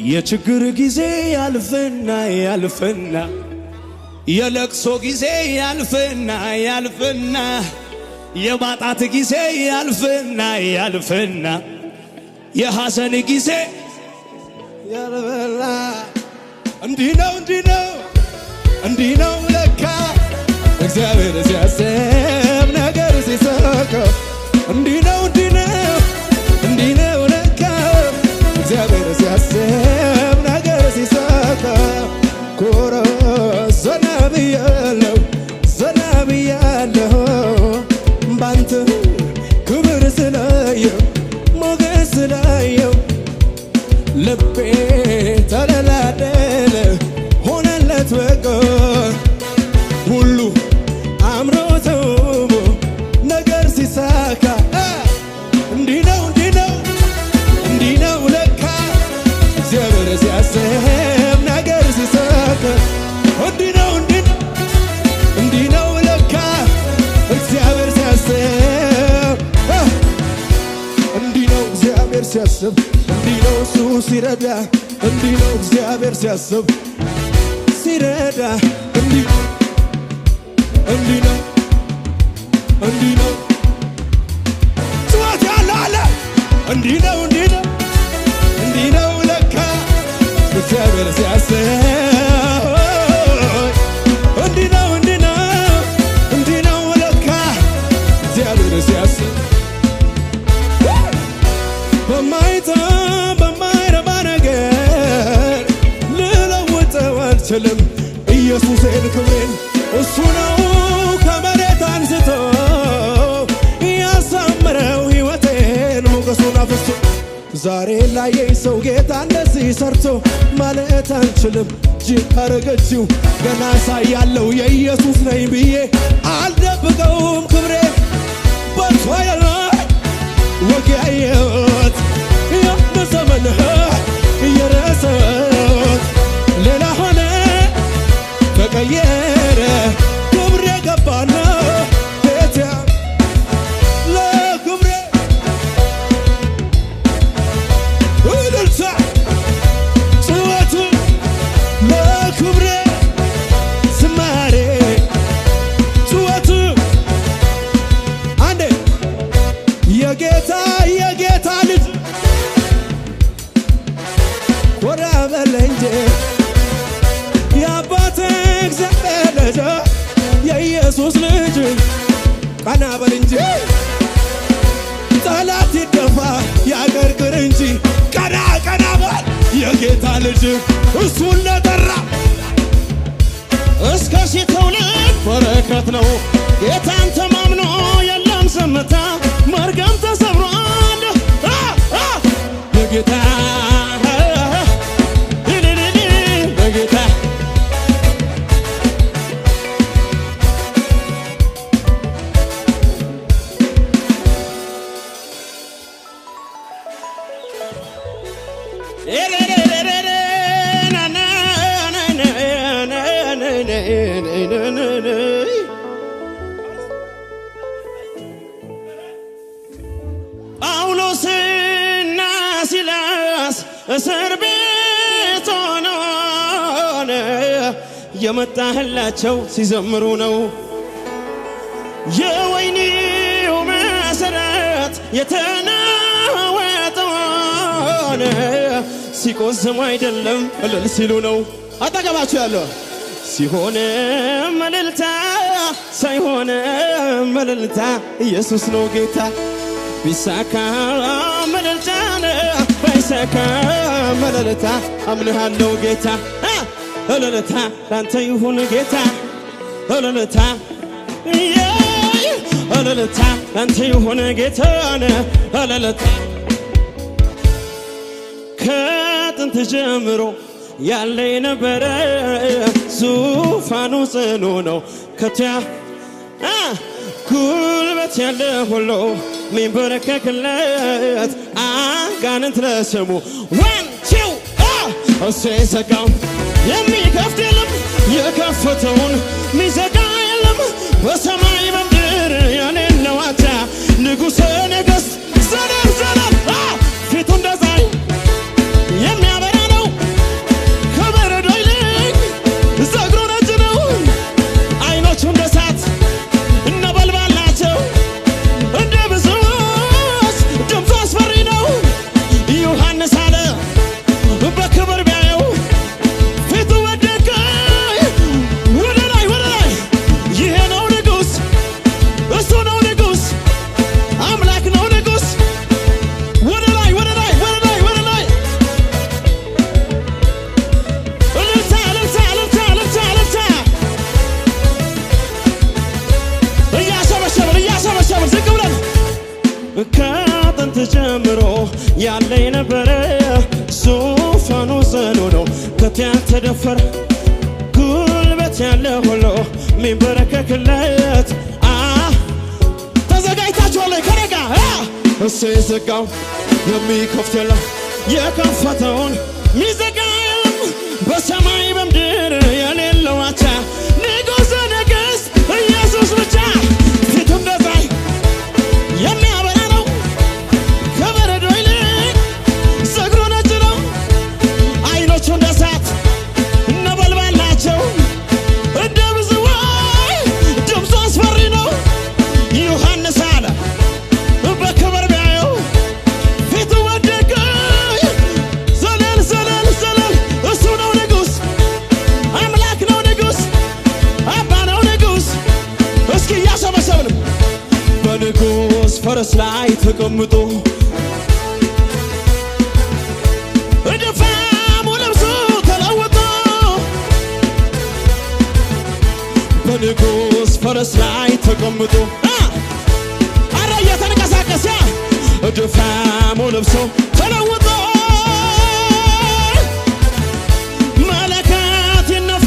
የችግር ጊዜ ያልፍና ያልፍና የለቅሶ ጊዜ ያልፍና ያልፍና የማጣት ጊዜ ያልፍና ያልፍና የሐዘን ጊዜ ያልፍና እንዲህ ነው እንዲህ ነው እንዲህ ነው ለካ እግዚአብሔር ሲያስብ ነገር ሲሳካ እንዲህ ነው እንዲህ ነው እንዲህ ነው ለካ እግዚአብሔር ሲያስብ ነገር ሲሳካ ኮራ ዘና ብያለሁ ባንተ ክብር ስላየው ሞገስ ስላየው ልቤ ተደላደለ ሆነለት በጎ ሁሉ አምሮ ተውቦ ነገር ሲሳካ እንዲህ ነው እንዲህ ነው እንዲህ ነው ለካ እግዚአብሔር ሲያስብ ነገር ሲሳካ እንዲህ ነው እንዲህ ነው እንዲህ ነው ለካ እግዚአብሔር ሲያስብ እንዲህ ነው እግዚአብሔር ሲያስብ እንዲህ ነው እሱ ሲረዳ እንዲህ ነው እግዚአብሔር ሲያስብ ሲረዳ እንዲህ ነው እንዲህ ነው እንዲህ ነው ጽዋት ያለ አለ እንዲህ ነው እንዲህ ነው እንዲህ ነው ለካ እግዚአብሔር ሲያስብ እንዲህ ነው እንዲህ ነው እንዲህ ነው ለካ እግዚአብሔር ሲያስብ በማይረባ ነገር ልለውጠው አልችልም ኢየሱሴን ክብሬን እሱ ነው ከመሬት አንስቶ ያሳምረው ሕይወቴን ሞገሱን አፍስቶ ዛሬ ላየኝ ሰው ጌታ እንደዚህ ሰርቶ ማለት አንችልም እጅ አረገችው ገና ሳያለው የኢየሱስ ነኝ ብዬ አልደብቀውም ክብሬ በቶይለ ወጊያየት ያን ዘመን እየረሳሁት ሌላ ሆነ ተቀየረ ክብሬ ገባና ቤቴ ለክብሬ እልልታ ጭወቱ ለክብሬ ዝማሬ ጭወቱ አንዴ የጌታ ልጅ ኮራ በል እንጂ የአባቴ እግዚአብሔር ልጅ የኢየሱስ ልጅ ቀና በል እንጂ ጠላት ይደፋ ያገርግር እንጂ ቀና ቀና በል የጌታ ልጅ እሱን ለጠራ እስከ ሺህ ትውልድ በረከት ነው ጌታን ተማምኖ የለም ዝምታ መርገም ተሰብሯል በጌታ በጌታ ጳውሎስና ሲላስ እስር ቤት ሆነው የመጣህላቸው ሲዘምሩ ነው የወይኒው መሰረት የተናወጠው ሲቆዝሙ አይደለም እልል ሲሉ ነው አጠገባችሁ ያለው ሲሆን እልልታ ሳይሆን እልልታ ኢየሱስ ነው ጌታ ቢሳካ እልልታ ባይሳካ እልልታ አምንሃለው ጌታ እልልታ ላንተ ይሁን ጌታ እልልታ እልልታ ላንተ ይሁን ጌታ እልልታ ከጥንት ጀምሮ ያለ የነበረ ዙፋኑ ጽኑ ነው ከቲያ ጉልበት ያለ ሁሉ ሚንበረከክለት አጋንንት ለስሙ ወንቺው እሱ የዘጋውን የሚከፍት የለም የከፈተውን ሚዘጋ የለም በሰማይ በምድር ያኔን ነዋታ ንጉሠ ነገሥት ዘላለም ፊቱ እንደ ፀሐይ የሚያበራ ነው ያለ የነበረ ዙፋኑ ጽኑ ነው ከቶ ያልተደፈረ ጉልበት ያለ ሁሉ ሚንበረከክለት ተዘጋጅታችኋል ከነጋ እሱ የዘጋው የሚከፍት የለም የከፈተውን ሚዘጋ የለም በሰማይ በምድር የሌለው አቻ ንጉሠ ነገሥት ኢየሱስ ብቻ ፊቱ እንደ ፀሐይ የሚያበራ ነው ከበረዶ ይልቅ ፀጉሩ ነጭ ነው ዓይኖቹ እንደ እሳት ነበልባል ናቸው እንደ ብዙዎች ድምፁ አስፈሪ ነው ዮሐንስ አለ በክብር ቢያየው ፊቱ ወደቀ ዘለል ዘለል ዘለል እሱ ነው ንጉሥ አምላክ ነው ንጉሥ አባ ነው ንጉሥ እስኪ እያሰበሰብንም በንጉሥ ፈረስ ላይ ተቀምጦ እድፋሙ ልብሱ ተለውጦ በንጉሥ ፈረስ ላይ ተቀምጦ አረ እየተንቀሳቀሰ እድፋሙ ልብሱ ተለውጦ መለከት ይነፋ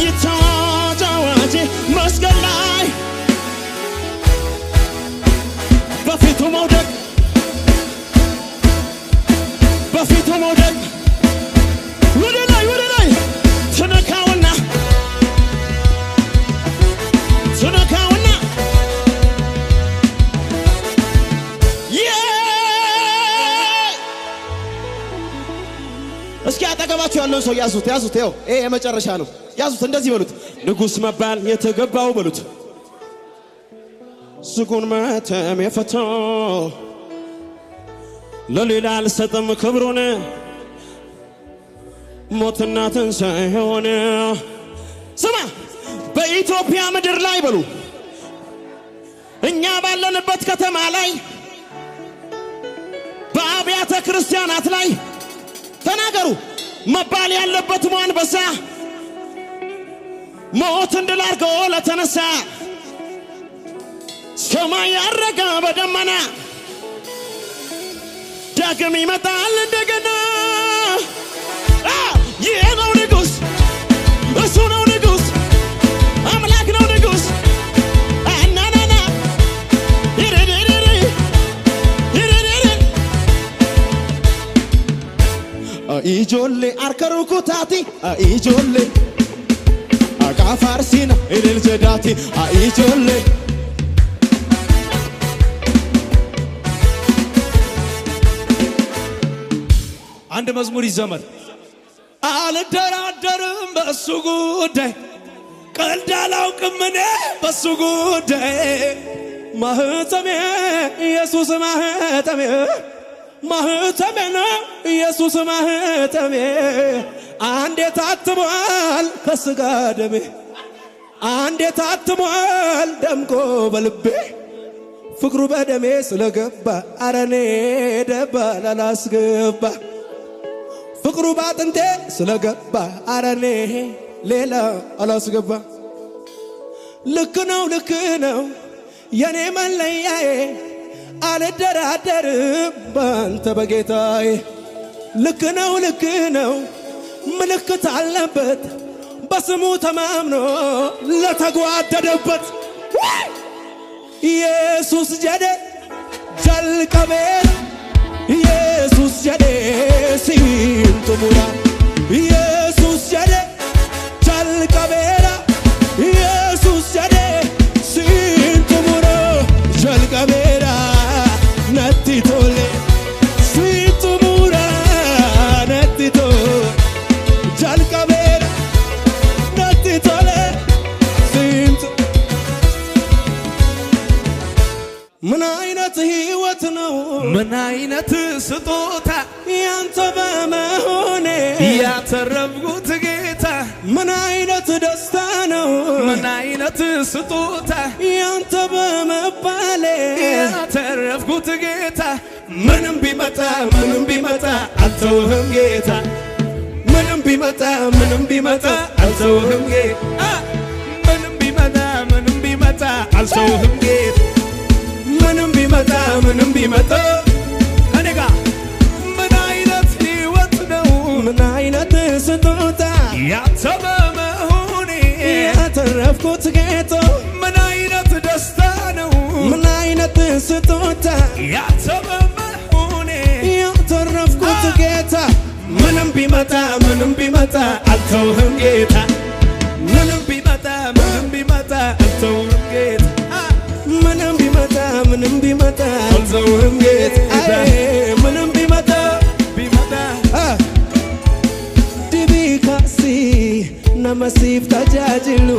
ይታወጅ አዋጅ መስቀል ላይ በፊቱ መውደቅ በፊቱ መውደቅ ወደ ላይ ትነካውና እስኪ አጠገባችሁ ያለውን ሰው ያዙት ይኸው ይሄ የመጨረሻ ነው ያዙት እንደዚህ በሉት ንጉሥ መባል የተገባው በሉት ዝጉን ማተም የፈታው ለሌላ አልሰጥም ክብሩን ሞትና ትንሣኤውን ስማ በኢትዮጵያ ምድር ላይ በሉ እኛ ባለንበት ከተማ ላይ በአብያተ ክርስቲያናት ላይ ተናገሩ መባል ያለበት ማን በዛ ሞትን ድል አድርጎ ለተነሳ ሰማይ ያረጋ በደመና ዳግም ይመጣል እንደገና ይሄ ነው ንጉሥ እሱ ነው ንጉሥ አምላክ ነው ንጉሥ አናናና ኢጆሌ አርከሩ ኩታቲ ኢጆሌ አቃፋርሲና ኢልል ጀዳቲ ኢጆሌ አንድ መዝሙር ይዘመር አልደራደርም በሱ ጉዳይ ቀልድ አላውቅም እኔ በሱ ጉዳይ ማህተሜ ኢየሱስ ማህተሜ ማህተሜ ነው ኢየሱስ ማህተሜ አንዴ ታትሟል ከስጋ ደሜ አንዴ ታትሟል ደምቆ በልቤ ፍቅሩ በደሜ ስለገባ አረኔ ደባ ላላስገባ ፍቅሩ ባጥንቴ ስለገባ አረኔ ሌላ አላስገባ ልክ ነው የኔ መለያዬ አልደራደርም ባንተ በጌታዬ ልክ ነው ምልክት አለበት በስሙ ተማምኖ ለተጓደደበት ኢየሱስ ጀዴ ጀልቀቤል ኢየሱስ ጀዴ ሲንቱሙራ ኢየሱስ ጀዴ ጀልቀቤላ ኢየሱስ ጀዴ ሲንቱሙራ ጀልቀቤላ ነቲቶሌ ሲንቱሙራ ነቲቶ ጀልቀቤላ ነቲቶሌ ሲንቱ ምን አይነት ሕይወት ነው ምን አይነት ስጦታ ያንተ በመሆኔ ያተረፍኩት ጌታ ምን አይነት ደስታ ነው ምን አይነት ስጦታ ያንተ በመባሌ ያተረፍኩት ጌታ ምንም ቢመጣ አልተውህም ጌታ ምንም ቢመጣ አልተውህም ጌታ ምንም ቢመጣ አልተውህም ጌታ ምንም ቢመጣ እኔ ጋ ያንተ በመሆኔ ያተረፍኩት ጌታ ምን አይነት ደስታ ነው ምን አይነት ስጦታ ያንተ በመሆኔ ያተረፍኩት ጌታ ምንም ቢመጣ አልተውህም ጌታ ምንም ቢመጣ አልተውህም ጌታ ምንም ቢመጣ አልተውህም ጌታ ምንም ቢመጣ ዲቢካሲ ነመሲፍ ተጃጅሉ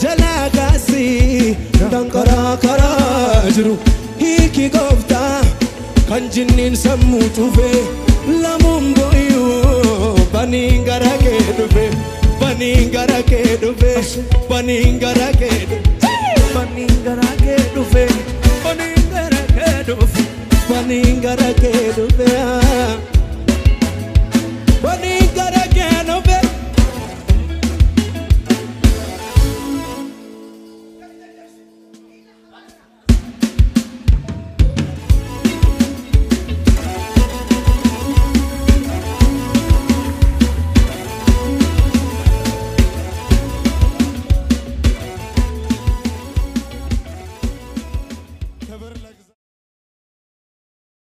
ጀላጋሲ ደንቀራከራ ጅሩ ሂኪ ጎፍታ ከንጅኒን ሰሙ ጩፌ ለሙምቦዩ በኒንገረኬ ዱፌ በኒንገረኬ ዱፌ በኒንገረኬ ዱፌ በኒንገረኬ ዱፌ